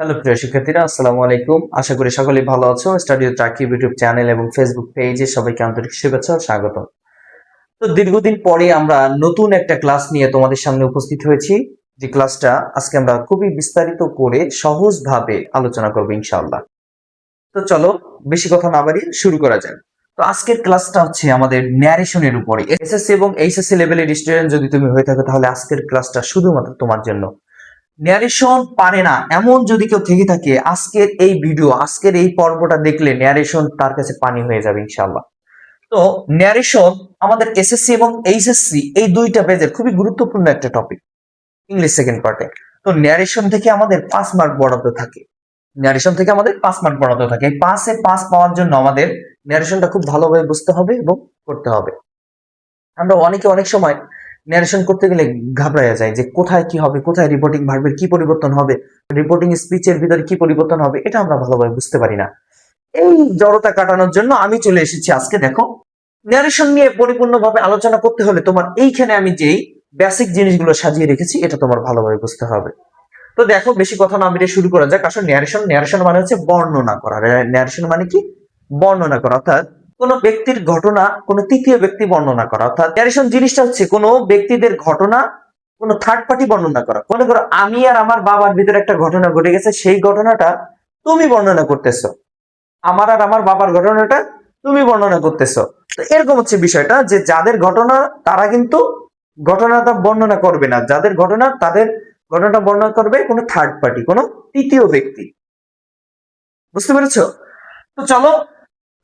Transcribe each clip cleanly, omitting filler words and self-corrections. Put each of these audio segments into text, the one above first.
Hello প্রিয় শিক্ষার্থীরা, আসসালামু আলাইকুম। আশা করি সকলেই ভালো আছো। Study with Rakib YouTube channel এবং ফেসবুক পেজে সবাইকে আন্তরিক শুভেচ্ছা ও স্বাগত। তো দীর্ঘদিন পরে আমরা নতুন একটা ক্লাস নিয়ে তোমাদের সামনে উপস্থিত হয়েছি। যে ক্লাসটা আজকে আমরা খুবই বিস্তারিত করে সহজভাবে আলোচনা করব ইনশাআল্লাহ। তো চলো বেশি কথা না বাড়িয়ে শুরু করা যাক। তো আজকের ক্লাসটা হচ্ছে আমাদের ন্যারেশনের উপরে। এসএসসি এবং এইচএসসি লেভেলের স্টুডেন্ট যদি তুমি হয়ে থাকো তাহলে আজকের ক্লাসটা শুধুমাত্র তোমার জন্য। ন্যারেশন পারে না এমন যদি কেউ থেকে থাকে, আজকের এই পর্বটা দেখলে ন্যারেশন তার কাছে পানি হয়ে যাবে ইনশাআল্লাহ। তো ন্যারেশন আমাদের এসএসসি এবং এইচএসসি এই দুইটা পেজের খুবই গুরুত্বপূর্ণ একটা টপিক ইংলিশ সেকেন্ড পার্টে। তো ন্যারেশন থেকে আমাদের 5 মার্ক বরাদ্দ থাকে। এই 5 পাওয়ার জন্য আমাদের ন্যারেশনটা খুব ভালোভাবে বুঝতে হবে এবং করতে হবে। আমরা অনেক সময় ন্যারেশন করতে গেলে ঘাবড়ায়া যায় যে কোথায় কি হবে, কোথায় রিপোর্টিং ভার্বের কি পরিবর্তন হবে, রিপোর্টিং স্পিচের ভিতরে কি পরিবর্তন হবে, এটা আমরা ভালোভাবে বুঝতে পারি না। এই জড়তা কাটানোর জন্য আমি চলে এসেছি আজকে। দেখো, ন্যারেশন নিয়ে পরিপূর্ণভাবে আলোচনা করতে হলে তোমার এইখানে আমি যেই বেসিক জিনিসগুলো সাজিয়ে রেখেছি এটা তোমার ভালোভাবে বুঝতে হবে। তো দেখো, বেশি কথা না বেরিয়ে শুরু করা যাক। আসলে ন্যারেশন মানে হচ্ছে বর্ণনা করা। ন্যারেশন মানে কি? বর্ণনা করা, অর্থাৎ কোন ব্যক্তির ঘটনা কোন তৃতীয় ব্যক্তি বর্ণনা করা। অর্থাৎ ন্যারেশন জিনিসটা হচ্ছে কোন ব্যক্তিদের ঘটনা কোন থার্ড পার্টি বর্ণনা করা। মনে করো আমি আর আমার বাবার ভিতরে একটা ঘটনা ঘটে গেছে, সেই ঘটনাটা তুমি বর্ণনা করতেছো। আমার আর আমার বাবার ঘটনাটা তুমি বর্ণনা করতেছো। তো এরকম হচ্ছে বিষয়টা, যে যাদের ঘটনা তারা কিন্তু ঘটনাটা বর্ণনা করবে না, যাদের ঘটনা তাদের ঘটনাটা বর্ণনা করবে কোনো থার্ড পার্টি, কোনো তৃতীয় ব্যক্তি। বুঝতে পেরেছো? তো চলো,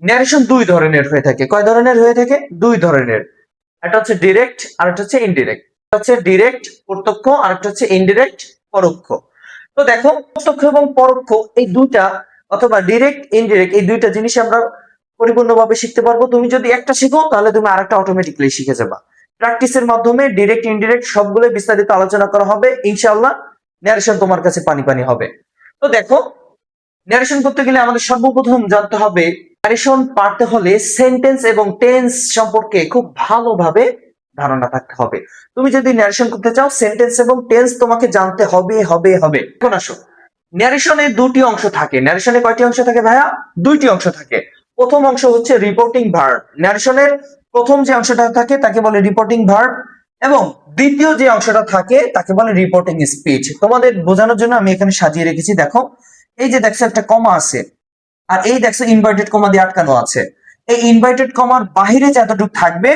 ন্যারেশন দুই ধরনের হয়ে থাকে। কয় ধরনের হয়ে থাকে? দুই ধরনের। একটা হচ্ছে ডিরেক্ট আর একটা হচ্ছে ইনডিরেক্ট। হচ্ছে ডিরেক্ট প্রত্যক্ষ আর একটা হচ্ছে ইনডিরেক্ট পরোক্ষ। তো দেখো, প্রত্যক্ষ এবং পরোক্ষ এই দুইটা, অথবা ডিরেক্ট ইনডিরেক্ট, এই দুইটা জিনিস আমরা পরিপূর্ণভাবে শিখতে পারবো। তুমি যদি একটা শিখো তাহলে তুমি আরেকটা অটোমেটিক্যালি শিখে যাবা। প্র্যাকটিসের মাধ্যমে ডিরেক্ট ইনডিরেক্ট সবগুলো বিস্তারিত আলোচনা করা হবে ইনশাআল্লাহ। ন্যারেশন তোমার কাছে পানি পানি হবে। তো দেখো, ন্যারেশন করতে গেলে আমাদের সর্বপ্রথম জানতে হবে, ন্যারেশন পারতে হলে সেন্টেন্স এবং টেন্স সম্পর্কে খুব ভালোভাবে ধারণা থাকতে হবে। তুমি যদি ন্যারেশন করতে চাও, সেন্টেন্স এবং টেন্স তোমাকে জানতে হবে। এখন আসো, ন্যারেশনে দুটি অংশ থাকে। ন্যারেশনে কয়টি অংশ থাকে ভাইয়া? দুইটি অংশ থাকে। প্রথম অংশ হচ্ছে রিপোর্টিং ভার্ব। ন্যারেশনের প্রথম যে অংশটা থাকে তাকে বলে রিপোর্টিং ভার্ব, এবং দ্বিতীয় যে অংশটা থাকে তাকে বলে রিপোর্টিং স্পিচ। তোমাদের বোঝানোর জন্য আমি এখানে সাজিয়ে রেখেছি। দেখো, এই যে দেখছো একটা কমা আছে, আর এই দেখছো ইনভার্টেড কমা দিয়ে আটকানো আছে। এই ইনভার্টেড কমার বাহিরে যতটুকু থাকবে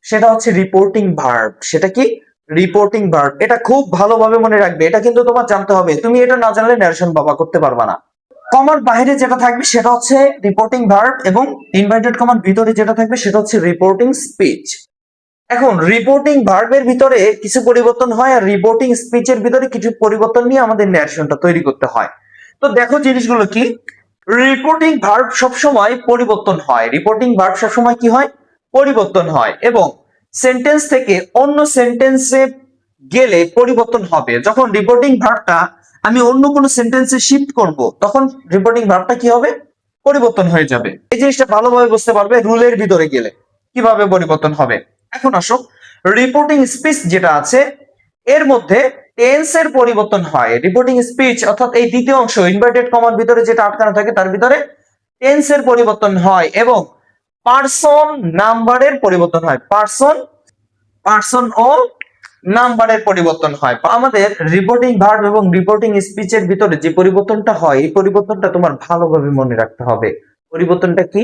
সেটা হচ্ছে রিপোর্টিং ভার্ব। সেটা কি? Reporting verb. এটা খুব ভালোভাবে মনে রাখবে, এটা কিন্তু তোমার জানতে হবে। তুমি এটা না জানলে ন্যারেশন বাবা করতে পারবা না। কমার বাইরে যেটা থাকবে সেটা হচ্ছে রিপোর্টিং ভার্ব, এবং ইনভার্টেড কমার ভিতরে যেটা থাকবে সেটা হচ্ছে রিপোর্টিং স্পিচ। এখন রিপোর্টিং ভার্বের ভিতরে কিছু পরিবর্তন হয়, আর রিপোর্টিং স্পিচের ভিতরে কিছু পরিবর্তন নিয়ে আমাদের ন্যারেশনটা তৈরি করতে হয়। তো দেখো জিনিসগুলো কি। রিপোর্টিং ভার্ব সবসময় পরিবর্তন হয়। রিপোর্টিং ভার্ব সবসময় কি হয়? পরিবর্তন হয়, এবং সেন্টেন্স থেকে অন্য সেন্টেন্সে গেলে পরিবর্তন হবে। যখন রিপোর্টিং ভার্বটা আমি অন্য কোনো সেন্টেন্সে শিফট করব, তখন রিপোর্টিং ভার্বটা কি হবে? পরিবর্তন হয়ে যাবে। এই জিনিসটা ভালোভাবে বুঝতে পারবে রুলের ভিতরে গেলে কিভাবে পরিবর্তন হবে। এখন আসো, রিপোর্টিং স্পিচ যেটা আছে এর মধ্যে টেন্সের পরিবর্তন হয়। রিপোর্টিং স্পিচ অর্থাৎ এই দ্বিতীয় অংশ ইনভার্টেড কমার ভিতরে যেটা আটকানো থাকে তার ভিতরে টেন্সের পরিবর্তন হয়, এবং পার্সন নাম্বারের পরিবর্তন হয়। পার্সন ও নাম্বারের পরিবর্তন হয়। আমাদের রিপোর্টিং ভার্ব এবং রিপোর্টিং স্পিচের ভিতরে যে পরিবর্তনটা হয়, এই পরিবর্তনটা তোমার ভালোভাবে মনে রাখতে হবে। পরিবর্তনটা কি?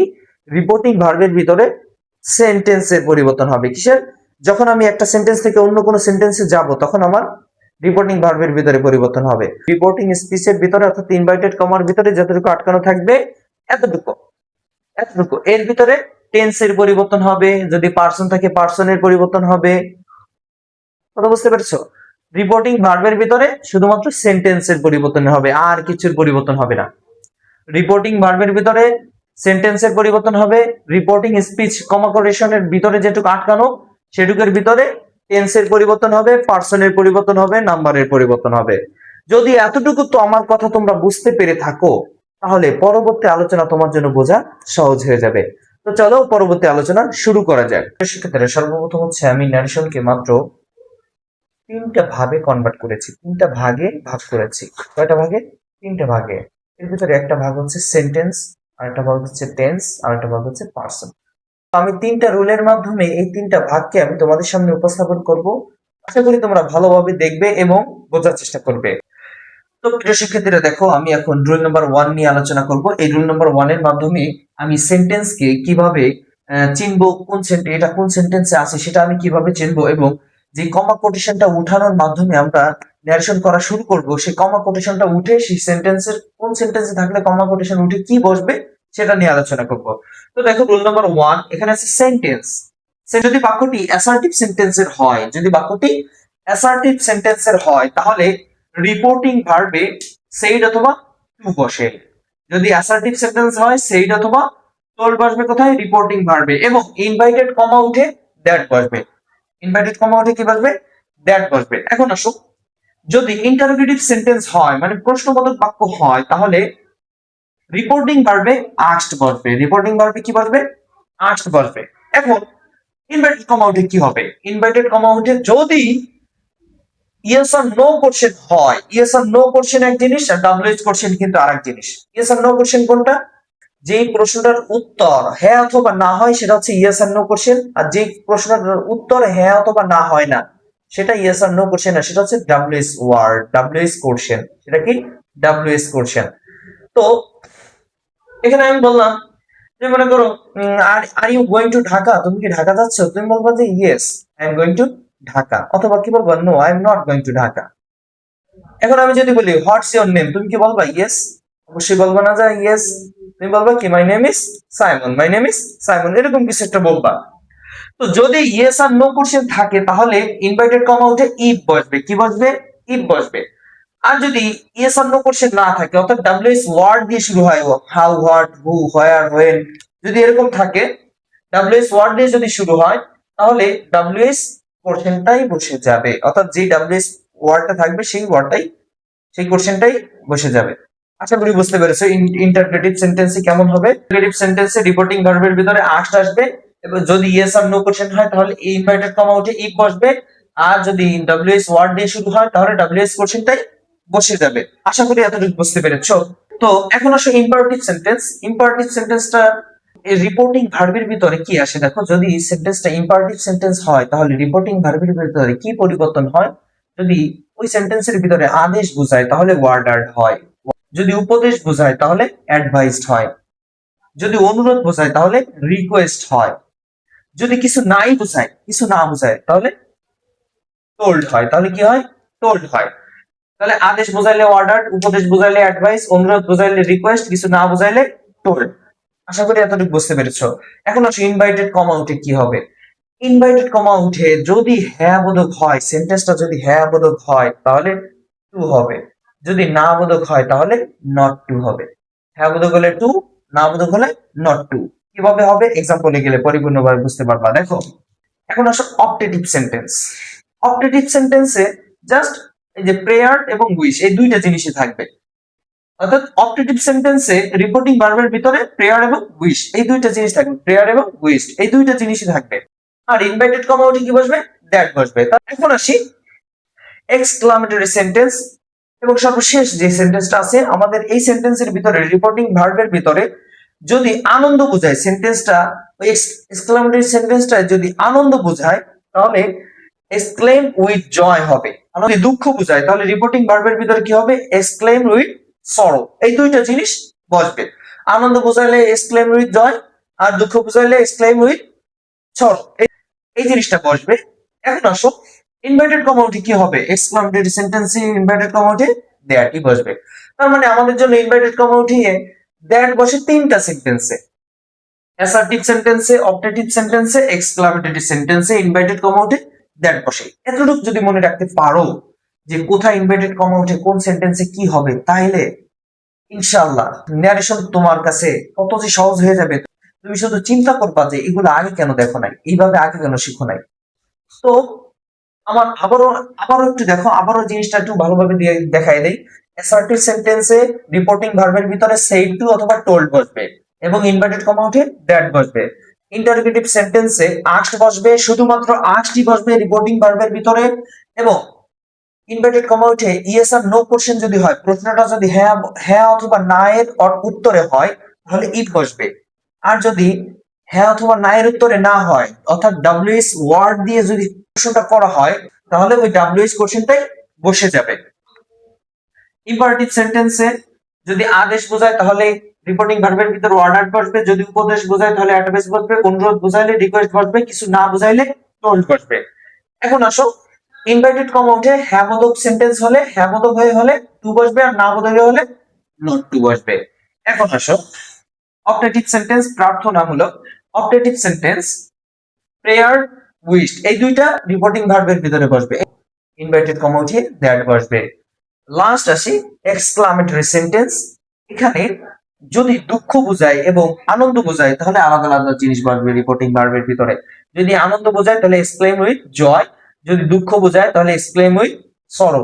রিপোর্টিং ভার্বের ভিতরে সেন্টেন্সের পরিবর্তন হবে। কিসের? যখন আমি একটা সেন্টেন্স থেকে অন্য কোনো সেন্টেন্সে যাব, তখন আমার রিপোর্টিং ভার্বের ভিতরে পরিবর্তন হবে। রিপোর্টিং স্পিচের ভিতরে অর্থাৎ ইনভার্টেড কমার ভিতরে যতটুকু আটকানো থাকবে এতটুকু এতটুকু এর ভিতরে টেন্সের পরিবর্তন হবে। যদি পার্সন থাকে পার্সনের পরিবর্তন হবে। কথা বুঝতে পেরেছো? রিপোর্টিং ভার্বের ভিতরে শুধুমাত্র সেন্টেন্সের পরিবর্তন হবে, আর কিছুর পরিবর্তন হবে না। রিপোর্টিং ভার্বের ভিতরে সেন্টেন্সের পরিবর্তন হবে। রিপোর্টিং স্পিচ কমাকরেশনের ভিতরে যেটুকু আটকানো সেটুকুর ভিতরে টেন্সের পরিবর্তন হবে, পার্সনের পরিবর্তন হবে, নাম্বারের পরিবর্তন হবে। যদি এতটুকু তো আমার কথা তোমরা বুঝতে পেরে থাকো, তাহলে পরবর্তী আলোচনা তোমার জন্য বোঝা সহজ হয়ে যাবে। তো চলো পরবর্তী আলোচনা শুরু করা যাক। সেক্ষেত্রে সর্বপ্রথম হচ্ছে আমি ন্যারেশনকে মাত্র তিনটা ভাগে কনভার্ট করেছি, তিনটা ভাগে ভাগ করেছি। কয়টা ভাগে? তিনটে ভাগে। এর ভিতরে একটা ভাগ হচ্ছে সেন্টেন্স, আরেকটা ভাগ হচ্ছে টেন্স, আরেকটা ভাগ হচ্ছে পার্সন। আমি তিনটা রুলের মাধ্যমে এই তিনটা ভাগকে আমি তোমাদের সামনে উপস্থাপন করব। আশা করি তোমরা ভালোভাবে দেখবে এবং বোঝার চেষ্টা করবে। তো প্রিয় শিক্ষার্থীরা দেখো, আমি এখন রুল নাম্বার 1 নিয়ে আলোচনা করব। এই রুল নাম্বার 1 এর মাধ্যমে আমি সেন্টেন্সকে কিভাবে চিনবো, এটা কোন সেন্টেন্সে আছে সেটা আমি কিভাবে চিনবো, এবং যে কমা কোটেশনটা উঠানোর মাধ্যমে আমরা ন্যারেশন করা শুরু করব, সেই কমা কোটেশনটা উঠে সেই সেন্টেন্সের কোন সেন্টেন্সে থাকলে কমা কোটেশন উঠে কি বসবে সেটা নিয়ে আলোচনা করব। তো দেখো রুল নাম্বার 1 এখানে আছে সেন্টেন্স। যদি বাক্যটি অ্যাসার্টিভ সেন্টেন্সের হয়, যদি বাক্যটি অ্যাসার্টিভ সেন্টেন্সের হয় তাহলে রিপোর্টিং ভার্বে সেইড অথবা টু বসে। যদি অ্যাসার্টিভ সেন্টেন্স হয় সেইড অথবা টোল বসবে কোথায়? রিপোর্টিং ভার্বে। এবং ইনভাইটেড কমা উঠে দ্যাট বসবে। ইনভাইটেড কমা উঠে কি বসবে? দ্যাট বসবে। এখন আসো, যদি ইন্টারোগেটিভ সেন্টেন্স হয় মানে প্রশ্নবোধক বাক্য হয় তাহলে রিপোর্টিং ভার্বে আস্কড বসবে। রিপোর্টিং ভার্বে কি বসবে? আস্কড বসবে। এখন ইনভাইটেড কমা উঠে কি হবে? ইনভাইটেড কমা উঠে যদি ইয়েস আর নো কোশ্চেন হয়, ইয়েস আর নো কোশ্চেন এক জিনিস আর ডাব্লিউএইচ কোশ্চেন কিন্তু আরেক জিনিস। ইয়েস আর নো কোশ্চেন কোনটা? যে প্রশ্নটার উত্তর হ্যাঁ অথবা না হয় সেটা হচ্ছে ইয়েস আর নো কোশ্চেন, আর যে প্রশ্নটার উত্তর হ্যাঁ অথবা না হয় না সেটা ইয়েস আর নো কোশ্চেন না, সেটা হচ্ছে ডাব্লিউএইচ ওয়ার্ড, ডাব্লিউএইচ কোশ্চেন। সেটা কি? WH question. তো এখানে আমি বললাম যে মনে করো are you going to Dhaka, তুমি কি ঢাকা যাচ্ছ? তুমি বলবা যে yes I am going to Dhaka, অথবা কি বলবা? No I am not going to Dhaka. এখন আমি যদি বলি হোয়াটস ইওর নেম, তুমি কি বলবা? ইয়েস। অবশ্যই বলবা না যে ইয়েস, তুমি বলবা কি my name is Simon, my name is Simon, এরকম কিছু একটা বলবা। তো যদি ইয়েস আর নো কোশ্চেন থাকে তাহলে ইনভাইটেড কমা উঠে ইফ বসবে। কি বসবে? ইফ বসবে। আর যদি ইয়েস আর নো কোশ্চেন না থাকে, অর্থাৎ ডাব্লিউএস ওয়ার্ড দিয়ে শুরু হয়, how, what, who, where, when, যদি এরকম থাকে, ডাব্লিউএস ওয়ার্ড দিয়ে যদি শুরু হয় তাহলে ডাব্লিউএস কোশ্চেনটাই বসে যাবে। অর্থাৎ যে ডাব্লিউএস ওয়ার্ডটা থাকবে সেই ওয়ার্ডটাই, সেই কোশ্চেনটাই বসে যাবে। আশা করি বুঝতে পেরেছো ইন্টারগ্রেটিভ সেন্টেন্সে কেমন হবে। ইন্টারগ্রেটিভ সেন্টেন্সে রিপোর্টিং ভার্বের ভিতরে আস্কড আসবে, এবং যদি ইয়েস আর নো কোশ্চেন হয় তাহলে ইনভাইটেড কমা উঠে ইফ বসবে। আর যদি ডাব্লিউএস ওয়ার্ড দিয়ে শুরু হয় তাহলে ডাব্লিউএস কোশ্চেনটাই বসে যাবে। আশা করি এতটুকু বুঝতে পেরেছো। তো এখন আসো ইম্পারেটিভ সেন্টেন্স। ইম্পারেটিভ সেন্টেন্সটা এই রিপোর্টিং ভার্বের ভিতরে কি আসে দেখো। যদি সেন্টেন্সটা ইম্পারেটিভ সেন্টেন্স হয় তাহলে রিপোর্টিং ভার্বের ভিতরে কি পরিবর্তন হয়? যদি ওই সেন্টেন্সের ভিতরে আদেশ বোঝায় তাহলে ওয়ার্ডার হয়, যদি উপদেশ বোঝায় তাহলে অ্যাডভাইসড হয়, যদি অনুরোধ বোঝায় তাহলে রিকোয়েস্ট হয়, যদি কিছু নাই বোঝায়, কিছু না বোঝায় তাহলে টোল্ড হয়। তাহলে কি হয়? টোল্ড হয়। তাহলে আদেশ বোঝাইলে অর্ডার, উপদেশ বোঝাইলে অ্যাডভাইস, অনুরোধ বোঝাইলে রিকোয়েস্ট, কিছু না বোঝাইলে টোল্ড। আশা করি এতটুকু বুঝতে পেরেছো। এখন আসো ইনভাইটেড কমা উঠে কি হবে। ইনভাইটেড কমা উঠে যদি হ্যাঁ বোধক হয়, সেন্টেন্সটা যদি হ্যাঁ বোধক হয় তাহলে টু হবে, যদি না বোধক হয় তাহলে নট টু হবে। হ্যাঁ বোধক হলে টু, না বোধক হলে নট টু। কিভাবে হবে এক্সাম্পলে গেলে পরিপূর্ণভাবে বুঝতে পারবা। দেখো এখন আসো অপটেটিভ সেন্টেন্স। অপটেটিভ সেন্টেন্সে জাস্ট এই যে প্রেয়ার এবং উইশ এই দুইটা জিনিসই থাকবে। অর্থাৎ অপটেটিভ সেন্টেন্সে রিপোর্টিং ভার্বের ভিতরে প্রেয়ার এবং উইশ এই দুইটা জিনিস থাকবে, প্রেয়ার এবং উইশ এই দুইটা জিনিসই থাকবে। আর ইনভাইটেড কমা উঠে কি বসবে? দ্যাট বসবে। এখন আসি এক্সক্লামেটরি সেন্টেন্স এবং সর্বশেষ যে সেন্টেন্সটা আছে আমাদের এই সেন্টেন্সের ভিতরে রিপোর্টিং ভার্বের ভিতরে যদি আনন্দ বোঝায় সেন্টেন্সটা, ওই এক্সক্লামেটরি সেন্টেন্সটা যদি আনন্দ বোঝায় তাহলে এক্সক্লেম উইথ জয় হবে। আর যদি দুঃখ বোঝায় তাহলে রিপোর্টিং ভার্বের ভিতরে কি হবে? Exclaim with sorrow. এই দুইটা জিনিস বসবে। আনন্দ বোঝাইলে এক্সক্লেম উইথ জয়, আর দুঃখ বোঝাইলে এক্সক্লেম উইথ সরো, এই জিনিসটা বসবে। এখন আসো ইনভার্টেড কমা উঠে কি হবে? এক্সক্লামেটরি সেন্টেন্সে ইনভার্টেড কমা উঠে দ্যাটই বসবে। তার মানে আমাদের জন্য ইনভার্টেড কমা উঠিয়ে দ্যাট বসে তিনটা সেন্টেন্সে, অ্যাসার্টিভ সেন্টেন্সে, অপটেটিভ সেন্টেন্সে, এক্সক্লামেটরি সেন্টেন্সে ইনভার্টেড কমা উঠে দ্যাট বসে। এতটুকু যদি মনে রাখতে পারো যে কোথায় ইনভার্টেড কমা উঠে কোন সেন্টেন্সে কি হবে, তাহলে ইনশাআল্লাহ ন্যারেশন তোমার কাছে কত যে সহজ হয়ে যাবে। তুমি শুধু চিন্তা করবা যে এগুলো আগে কেন দেখো নাই, এইভাবে আগে কেন শিখো নাই। তো আমার আবারও একটু দেখো, আবারও জিনিসটা একটু ভালোভাবে দিয়ে দেখাই দেই। অ্যাসার্টিভ সেন্টেন্সে রিপোর্টিং ভার্বের ভিতরে সেইড টু অথবা টোল্ড বসবে এবং ইনভার্টেড কমা উঠে দ্যাট বসবে। ইন্টারোগেটিভ সেন্টেন্সে আস্কড বসবে, শুধুমাত্র আস্কডই বসবে রিপোর্টিং ভার্বের ভিতরে, এবং ইনভার্টেড কমা উঠে ইয়েস আর নো কোশ্চেন যদি হয়, প্রশ্নটা যদি হ্যাঁ হ্যাঁ অথবা না এর উত্তরে হয় তাহলে ইট বসবে। আর যদি হ্যাঁ অথবা না এর উত্তরে না হয়, অর্থাৎ ডাব্লিউএস ওয়ার্ড দিয়ে যদি প্রশ্নটা করা হয় তাহলে ওই ডাব্লিউএস কোশ্চেনটাই বসে যাবে। ইম্পারেটিভ সেন্টেন্সে যদি আদেশ বোঝায় তাহলে রিপোর্টিং ভার্বের ভিতর অর্ডার বসবে, যদি উপদেশ বোঝায় তাহলে অ্যাডভাইস বসবে, অনুরোধ বোঝাইলে রিকোয়েস্ট বসবে, কিছু না বোঝাইলে টোল্ড বসবে। এখন আসো, ইনভার্টেড কমা উঠে হ্যাঁ বোধক সেন্টেন্স হলে হ্যাঁ বোধক হয়ে হলে টু বসবে, আর না বোধক হলে নট টু বসবে। এখন আসো, অপটেটিভ সেন্টেন্স প্রার্থনামূলক, অপটেটিভ সেন্টেন্স প্রেয়ার, উইশ, এই দুইটা রিপোর্টিং ভার্বের ভিতরে বসবে, ইনভার্টেড কমা উঠে দ্যাট বসবে। লাস্ট আসি এক্সক্লামেটরি সেন্টেন্স, এখানে যদি দুঃখ বোঝায় এবং আনন্দ বোঝায় তাহলে আলাদা আলাদা জিনিস বসবে রিপোর্টিং ভার্বের ভিতরে। যদি আনন্দ বোঝায় তাহলে এক্সক্লেম উইথ জয়, যদি দুঃখ বোঝায় তাহলে এক্সক্লেম উইথ সরো।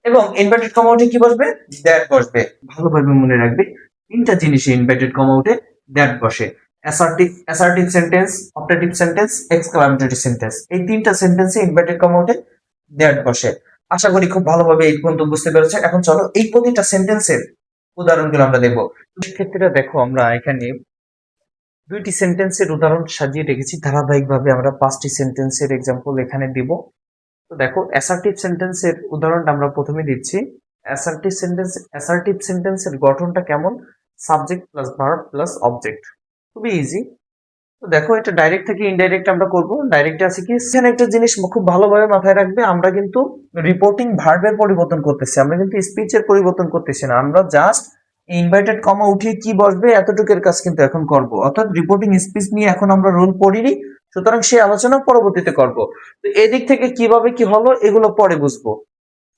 এবং ইনভার্টেড কমা উঠে কি বসবে? দ্যাট বসবে। ভালোভাবে মনে রাখবে, তিনটা জিনিসে ইনভার্টেড কমা উঠে দ্যাট বসে। Assertive sentence, optative sentence, exclamatory sentence, এই তিনটা সেন্টেন্সে ইনভার্টেড কমা উঠে দ্যাট বসে। আশা করি খুব ভালোভাবে এই পর্যন্ত বুঝতে পেরেছে। এখন চলো এই প্রতিটা সেন্টেন্সের উদাহরণগুলো আমরা দেখবো। ক্ষেত্রে দেখো আমরা এখানে দুইটি সেন্টেন্সের উদাহরণ সাজিয়ে রেখেছি, ধারাবাহিকভাবে আমরা 5টি সেন্টেন্সের এক্সাম্পল এখানে দিব। তো দেখো, অ্যাসার্টিভ সেন্টেন্সের উদাহরণটা আমরা প্রথমে দিচ্ছি। অ্যাসার্টিভ সেন্টেন্সের গঠনটা কেমন? Subject plus verb plus object, খুবই ইজি। তো দেখো, এটা ডাইরেক্ট থেকে ইনডাইরেক্ট আমরা করব। ডাইরেক্ট আছে কি, সেখানে একটা জিনিস খুব ভালোভাবে মাথায় রাখবে, আমরা কিন্তু রিপোর্টিং ভার্বের পরিবর্তন করতেছি, আমরা কিন্তু স্পিচের পরিবর্তন করতেছি না। আমরা জাস্ট ইনভার্টেড কমা উঠিয়ে কি বসবে এতটুকুর কাজ কিন্তু এখন করব, অর্থাৎ রিপোর্টিং স্পিচ নিয়ে এখন আমরা রুল পড়িনি, সুতরাং সেই আলোচনা পরবর্তীতে করব। তো এদিক থেকে কিভাবে কি হলো এগুলো পরে বুঝবো।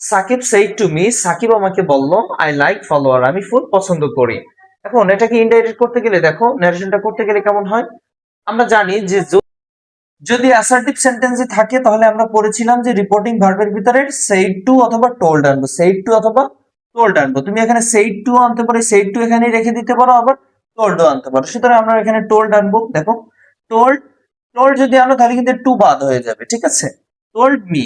Sakib said to me, Sakib আমাকে বলল, আই লাইক ফলোয়ার, আমি ফুল পছন্দ করি। এখন এটাকে ইনডাইরেক্ট করতে গেলে দেখো, ন্যারেশনটা করতে গেলে কেমন হয়। আমরা জানি যে যদি অ্যাসার্টিভ সেন্টেন্সে থাকে তাহলে আমরা পড়েছিলাম যে রিপোর্টিং ভার্বের ভিতরে সেইড টু অথবা টোল্ড আনবো, সেইড টু অথবা টোল্ড আনবো। তুমি এখানে সেইড টু আনতে পারো, সেইড টু এখানে রেখে দিতে পারো, আবার টোল্ডও আনতে পারো। সুতরাং আমরা এখানে টোল্ড আনবো। দেখো, টোল্ড টোল্ড যদি আনো তাহলে কিন্তু টু বাদ হয়ে যাবে, ঠিক আছে। Told me,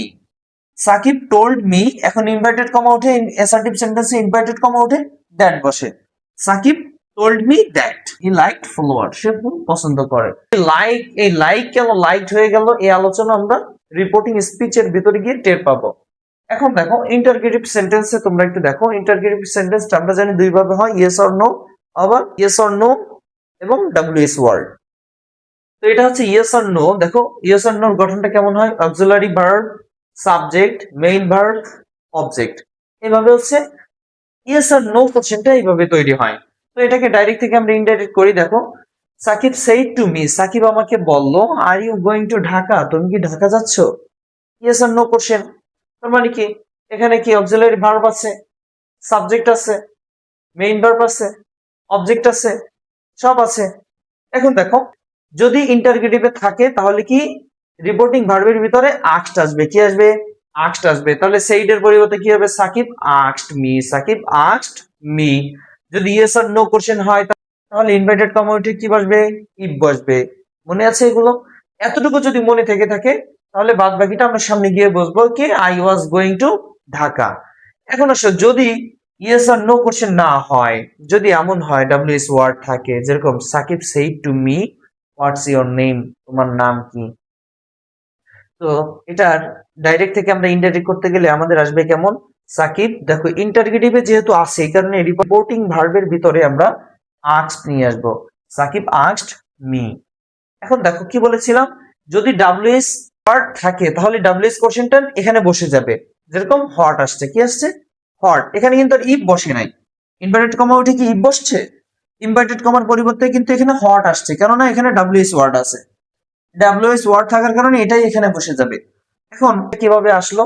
Sakib told me, এখন ইনভার্টেড কমা উঠে অ্যাসার্টিভ সেন্টেন্সে ইনভার্টেড কমা উঠে দ্যাট বসে। Shakib told me that he liked follower, সে ফুল পছন্দ করে। লাইক, এই লাইক কেন লাইকড হয়ে গেল এই আলোচনা আমরা রিপোর্টিং স্পিচের ভিতরে গিয়ে টের পাবো। এখন দেখো, ইন্টারগেটিভ সেন্টেন্সে তোমরা একটু দেখো, ইন্টারগেটিভ সেন্টেন্সটা আমরা জানি দুই ভাবে হয়, ইয়েস অর নো, আবার ইয়েস অর নো এবং ডাব্লিউএস ওয়ার্ড। তো এটা হচ্ছে ইয়েস অর নো। দেখো, ইয়েস অর নোর গঠনটা কেমন হয়? Auxiliary verb, subject, main verb, object, এভাবে হচ্ছে ইয়েস আর নো কোশ্চেনটা এইভাবে তৈরি হয়। তো এটাকে ডাইরেক্ট থেকে আমরা ইনডাইরেক্ট করি। দেখো, Sakib said to me, Sakib আমাকে বলল, are you going to Dhaka, তুমি কি ঢাকা যাচ্ছ? ইয়েস আর নো কোশ্চেন। তার মানে কি, এখানে কি অক্সিলারি ভার্ব আছে, সাবজেক্ট আছে, মেইন ভার্ব আছে, অবজেক্ট আছে, সব আছে। এখন দেখো, যদি ইন্টারগেটিভে থাকে তাহলে কি রিপোর্টিং ভার্বের ভিতরে আক্সড আসবে, কি আসবে? আক্সড আসবে। তাহলে সেইডের পরিবর্তে কি হবে? Shakib আক্সড me, Shakib আক্সড me. যদি ইয়েস আর নো কোশ্চেন হয় তাহলে ইনভার্টেড কমা উঠে কি বসবে? ইফ বসবে। মনে আছে এগুলো? এতটুকু যদি মনে থেকে থাকে তাহলে বাদ বাকিটা আমরা সামনে গিয়ে বসবো কি, I was going to Dhaka. এখন আসো, যদি ইয়েস আর নো কোশ্চেন না হয়, যদি এমন হয় ডাব্লিউএস ওয়ার্ড থাকে, যেরকম Sakib said to me what's your name, তোমার নাম কি। তো এটার ডাইরেক্ট থেকে আমরা ইনডাইরেক্ট করতে গেলে আমাদের আসবে কেমন? সাকিব, দেখো ইন্টারগেটিভে যেহেতু আছে এই কারণে রিপোর্টিং ভার্বের ভিতরে আমরা আস্কড নিয়ে আসবো, সাকিব আস্কড মি। এখন দেখো কি বলেছিলাম, যদি ডাব্লিউএস ওয়ার্ড থাকে তাহলে ডাব্লিউএস কোশ্চেনটা এখানে বসে যাবে। যেরকম হট আসছে, কি আসছে? হট। এখানে কিন্তু আর ইফ বসে নাই। ইনভার্টেড কমা উঠে কি ইফ বসছে? ইনভার্টেড কমার পরিবর্তে কিন্তু এখানে হট আসছে, কেননা এখানে ডাব্লিউএস ওয়ার্ড আছে। ডাব্লিউএস ওয়ার্ড থাকার কারণে এটাই এখানে বসে যাবে। এখন কিভাবে আসলো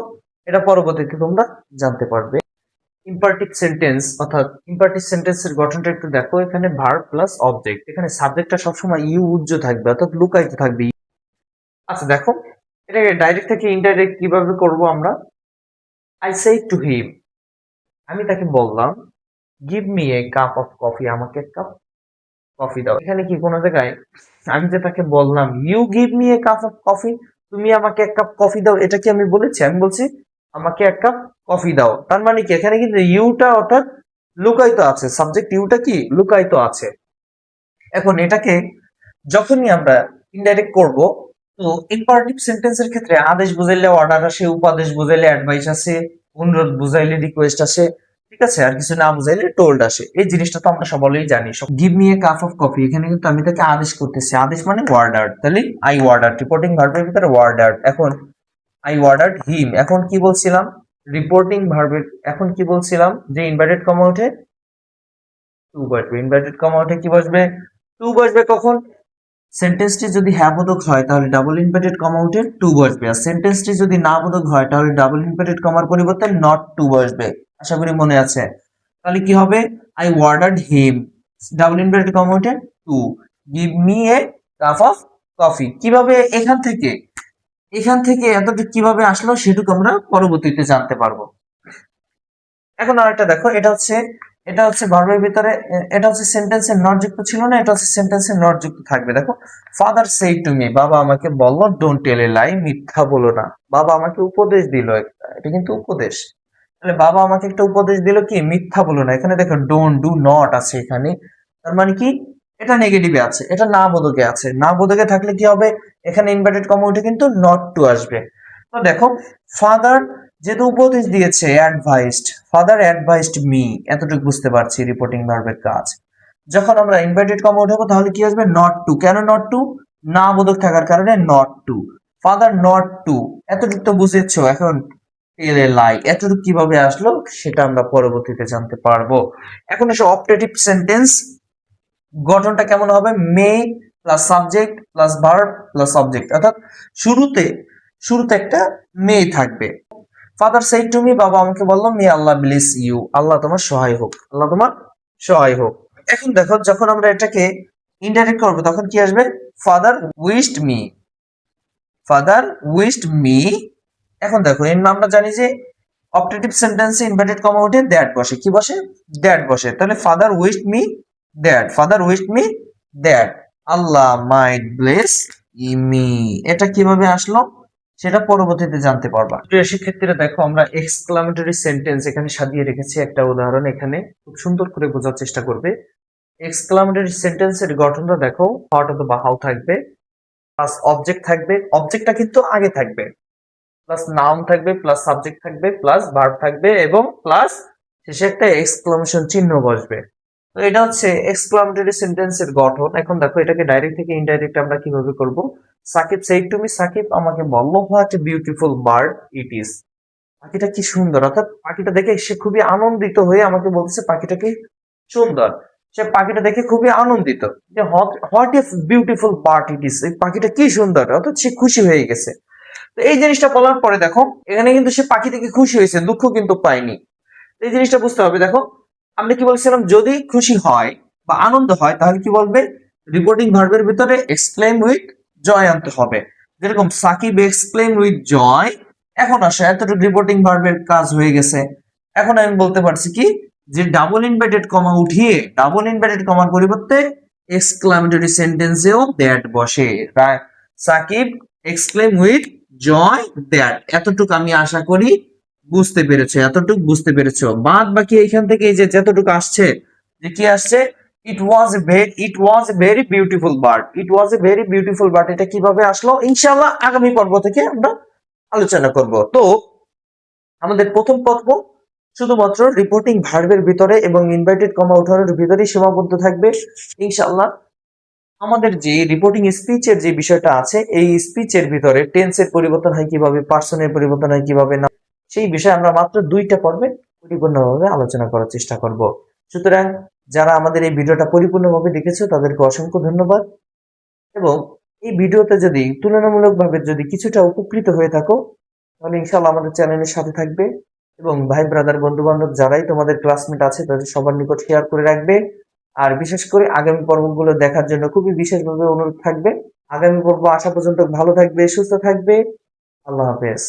এটা পরবর্তীতে তোমরা জানতে পারবে। ইম্পারেটিভ সেন্টেন্স, অর্থাৎ ইম্পারেটিভ সেন্টেন্সের গঠনটা একটু দেখো। এখানে ভার্ব প্লাস অবজেক্ট, এখানে সাবজেক্টটা সবসময় ইউ উজ্জ থাকবে, অর্থাৎ লুকায়িত থাকবে। আচ্ছা দেখো, এটাকে ডাইরেক্ট থেকে ইনডাইরেক্ট কিভাবে করব আমরা। আই সেড টু হিম, আমি তাকে বললাম, give me a cup of coffee, আমাকে এক কাপ কফি দাও। এখানে কি কোনো জায়গায় আমি যে তাকে বললাম you give me a cup of coffee, তুমি আমাকে এক কাপ কফি দাও, এটা কি আমি বলেছি? আমি বলছি আমাকে এক কাপ কফি দাও। তার মানে কি এখানে কিন্তু ইউটা অর্থাৎ লুকায়িত আছে, সাবজেক্ট ইউটা কি লুকায়িত আছে। এখন এটাকে যখনই আমরা ইনডাইরেক্ট করব, তো ইম্পারেটিভ সেন্টেন্সের ক্ষেত্রে আদেশ বুঝাইলে অর্ডার আসে, উপাদেশ বুঝাইলে অ্যাডভাইস আসে, অনুরোধ বুঝাইলে রিকোয়েস্ট আসে, ঠিক আছে, আর কিছু না বুঝাইলে টোল্ড আসে। এই জিনিসটা তো আমরা সকলেই জানি। Give me a cup of coffee, এখানে কিন্তু আমি তাকে আদেশ করতেছি, আদেশ মানে ওয়ার্ডার, তাহলে আই ওয়ার্ডার, রিপোর্টিং ভার্বের ভিতরে ওয়ার্ডার। এখন আই ওয়ার্ডার্ড হিম, এখন কি বলছিলাম, রিপোর্টিং ভার্বের, এখন কি বলছিলাম যে ইনভার্টেড কমা উঠে টু বসবে, ইনভার্টেড কমা উঠে কি বসবে, টু বসবে। কখন সেন্টেন্সটি যদি হ্যাঁ বোধক হয় তাহলে ডাবল ইনভার্টেড কমা উঠে টু বসবে, আর সেন্টেন্সটি যদি না বোধক হয় তাহলে ডাবল ইনভার্টেড কমার পরিবর্তে নট টু বসবে। আশা করি মনে আছে। তাহলে কি হবে, I ordered him, double inverted comma উঠে টু, give me a cup of coffee. কিভাবে এখান থেকে এতটুকু কিভাবে আসলো সেটুকু আমরা পরবর্তীতে জানতে পারবো। এখন আরেকটা দেখো, এটা হচ্ছে ভার্বের ভিতরে, এটা হচ্ছে সেন্টেন্সের নট যুক্ত ছিল না, এটা হচ্ছে সেন্টেন্সের নট যুক্ত থাকবে। দেখো, ফাদার সেড টু মি, বাবা আমাকে বলল, ডোন্ট টেল এ লাই, মিথ্যা বলো না। বাবা আমাকে উপদেশ দিল একটা, এটা কিন্তু উপদেশ। তাহলে বাবা আমাকে একটা উপদেশ দিল কি, মিথ্যা বলো না। এখানে দেখো ডোন্ট, ডু নট আছে এখানে, তার মানে কি এটা নেগেটিভে আছে, এটা না বোধকে আছে। না বোধকে থাকলে কি হবে, এখানে ইনভার্টেড কমা উঠে কিন্তু নট টু আসবে। তো দেখো, ফাদার যেহেতু উপদেশ দিয়েছে, অ্যাডভাইসড, ফাদার অ্যাডভাইসড মি, এতটুকু বুঝতে পারছি রিপোর্টিং ভার্বের কাজ। যখন আমরা ইনভার্টেড কমা উঠাবো তাহলে কি আসবে, নট টু। কেন নট টু, না বোধক থাকার কারণে not to, father not to, এতটুকু তো বুঝেছো। এখন টেল এ লাই, এতটুকু কিভাবে আসলো সেটা আমরা পরবর্তীতে জানতে পারবো। এখন এসে অপটেটিভ সেন্টেন্স গঠনটা কেমন হবে, may plus subject plus verb plus object, অর্থাৎ শুরুতে শুরুতে একটা মে থাকবে। ফাদার সেড টু মি, বাবা আমাকে বললো, মে আল্লাহ ব্লেস ইউ, আল্লাহ তোমার সহায় হোক, আল্লাহ তোমার সহায় হোক। এখন দেখো, যখন আমরা এটাকে ইনডাইরেক্ট করবো তখন কি আসবে, father wished me, father wished me. এখন দেখো, এর আমরা জানি যে অপটেটিভ সেন্টেন্সে ইনভার্টেড কমা উঠে দ্যাট বসে, কি বসে, দ্যাট বসে। তাহলে father wished me that, father wished me that Allah might bless me. এটা কিভাবে আসলো সেটা পরবর্তীতে জানতে পারবা। প্রিয় শিক্ষার্থীরা দেখো, আমরা এক্সক্লামেটরি সেন্টেন্স এখানে সাজিয়ে রেখেছি একটা উদাহরণ, এখানে খুব সুন্দর করে বোঝার চেষ্টা করবে। এক্সক্লামেটরি সেন্টেন্সের গঠনটা দেখো, হট অথবা হাউ থাকবে, প্লাস অবজেক্ট থাকবে, অবজেক্টটা কিন্তু আগে থাকবে, প্লাস নাউন থাকবে, প্লাস সাবজেক্ট থাকবে, প্লাস ভার্ব থাকবে, এবং প্লাস শেষে একটা এক্সক্লামেশন চিহ্ন বসবে। তো এটা হচ্ছে এক্সক্লামেটরি সেন্টেন্সের গঠন। এখন দেখো, এটাকে ডাইরেক্ট থেকে ইনডাইরেক্ট আমরা কিভাবে করব। Sakib said to me, Sakib আমাকে বলল, what a beautiful bird it is, পাখিটা কি সুন্দর, অর্থাৎ পাখিটা দেখে সে খুবই আনন্দিত হয়ে আমাকে বলতেছে পাখিটা কি সুন্দর। সে পাখিটা দেখে খুবই আনন্দিত, যে what a beautiful bird it is, এই পাখিটা কি সুন্দর, অর্থাৎ সে খুশি হয়ে গেছে। তো এই জিনিসটা বলার পরে দেখো, এখানে কিন্তু সে পাখি থেকে খুশি হয়েছে, দুঃখ কিন্তু পায়নি। এই জিনিসটা বুঝতে হবে। দেখো, আমরা কি বলছিলাম, যদি খুশি হয় বা আনন্দ হয় তাহলে কি বলবে, রিপোর্টিং ভার্বের ভিতরে এক্সক্লেম উইথ জয় আনতে হবে। যেরকম সাকিব এক্সক্লেম উইথ জয়, এখন আসে এতটুকু রিপোর্টিং ভার্বের কাজ হয়ে গেছে। এখন আমি বলতে পারছি কি, যে ডাবল ইনভার্টেড কমা উঠিয়ে ডাবল ইনভার্টেড কমার পরিবর্তে এক্সক্লামেটরি সেন্টেন্সেও দ্যাট বসে। Sakib exclaim with joy that, এতটুকু আমি আশা করি বুঝতে পেরেছো, এতটুকু বুঝতে পেরেছো। বাদ বাকি এখান থেকে এই যে যতটুকু আসছে, যে কি আসছে, it was a very beautiful bird, it was a very beautiful bird, এটা কিভাবে আসলো ইনশাআল্লাহ আগামী পর্ব থেকে আমরা আলোচনা করব। তো আমাদের প্রথম পর্ব শুধুমাত্র রিপোর্টিং ভার্বের ভিতরে এবং ইনভার্টেড কমা উঠানোর ভিতরেই সীমাবদ্ধ থাকবে ইনশাআল্লাহ। আমাদের যে রিপোর্টিং স্পিচের যে বিষয়টা আছে, এই স্পিচের ভিতরে টেন্সের পরিবর্তন হয় কিভাবে, পার্সনের পরিবর্তন হয় কিভাবে না, সেই বিষয়ে আমরা মাত্র 2টা পর্বে পরিপূর্ণভাবে আলোচনা করার চেষ্টা করব। সুতরাং যারা আমাদের এই ভিডিওটা পরিপূর্ণভাবে দেখেছো তাদেরকে অসংখ্য ধন্যবাদ, এবং এই ভিডিওতে যদি তুলনামূলকভাবে যদি কিছুটা উপকৃত হয়ে থাকো তাহলে ইনশাআল্লাহ আমাদের চ্যানেলের সাথে থাকবে, এবং ভাই ব্রাদার বন্ধু বান্ধব যারাই তোমাদের ক্লাসমেট আছে তাদের সবার নিকট শেয়ার করে রাখবে। আর বিশেষ করে আগামী পর্বগুলো দেখার জন্য খুবই বিশেষভাবে অনুরোধ থাকবে। আগামী পর্ব আসা পর্যন্ত ভালো থাকবে, সুস্থ থাকবে। আল্লাহ হাফেজ।